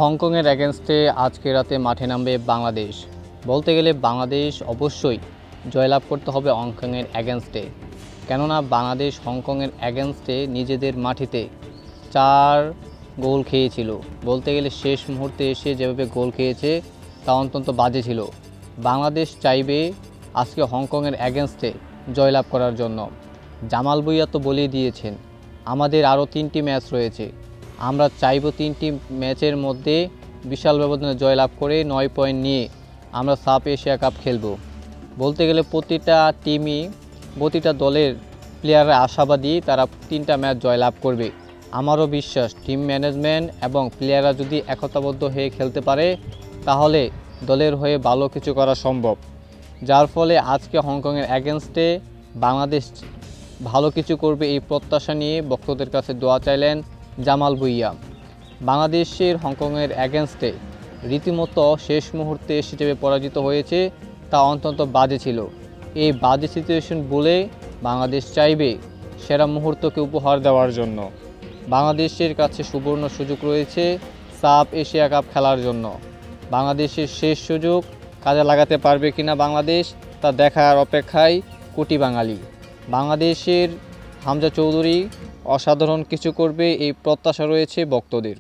হংকংয়ের এগেনস্টে আজকে রাতে মাঠে নামবে বাংলাদেশ। বলতে গেলে বাংলাদেশ অবশ্যই জয়লাভ করতে হবে হংকংয়ের এগেনস্টে, কেননা বাংলাদেশ হংকংয়ের এগেনস্টে নিজেদের মাটিতে 4 গোল খেয়েছিল। বলতে গেলে শেষ মুহূর্তে এসে যেভাবে গোল খেয়েছে তা অত্যন্ত বাজে ছিল। বাংলাদেশ চাইবে আজকে হংকংয়ের এগেনস্টে জয়লাভ করার জন্য। জামাল ভুঁইয়া তো বলেই দিয়েছেন আমাদের আরও 3টি ম্যাচ রয়েছে, আমরা চাইব 3টি ম্যাচের মধ্যে বিশাল ব্যবধানে জয়লাভ করে 9 পয়েন্ট নিয়ে আমরা সাব এশিয়া কাপ খেলব। বলতে গেলে প্রতিটা টিমই প্রতিটা দলের প্লেয়াররা আশাবাদী তারা 3টা ম্যাচ জয়লাভ করবে। আমারও বিশ্বাস টিম ম্যানেজমেন্ট এবং প্লেয়াররা যদি একতাবদ্ধ হয়ে খেলতে পারে তাহলে দলের হয়ে ভালো কিছু করা সম্ভব। যার ফলে আজকে হংকংয়ের এগেনস্টে বাংলাদেশ ভালো কিছু করবে এই প্রত্যাশা নিয়ে ভক্তদের কাছে দোয়া চাইলেন জামাল ভুঁইয়া। বাংলাদেশের হংকংয়ের এগেনস্টে রীতিমতো শেষ মুহূর্তে এসে যেভাবে পরাজিত হয়েছে তা অত্যন্ত বাজে ছিল। এই বাজে সিচুয়েশন বলে বাংলাদেশ চাইবে সেরা মুহূর্তকে উপহার দেওয়ার জন্য। বাংলাদেশের কাছে সুবর্ণ সুযোগ রয়েছে সাব এশিয়া কাপ খেলার জন্য। বাংলাদেশের শেষ সুযোগ কাজে লাগাতে পারবে কিনা বাংলাদেশ তা দেখার অপেক্ষায় কোটি বাঙালি। বাংলাদেশের হামজা চৌধুরী অসাধারণ কিছু করবে এই প্রত্যাশা রয়েছে ভক্তদের।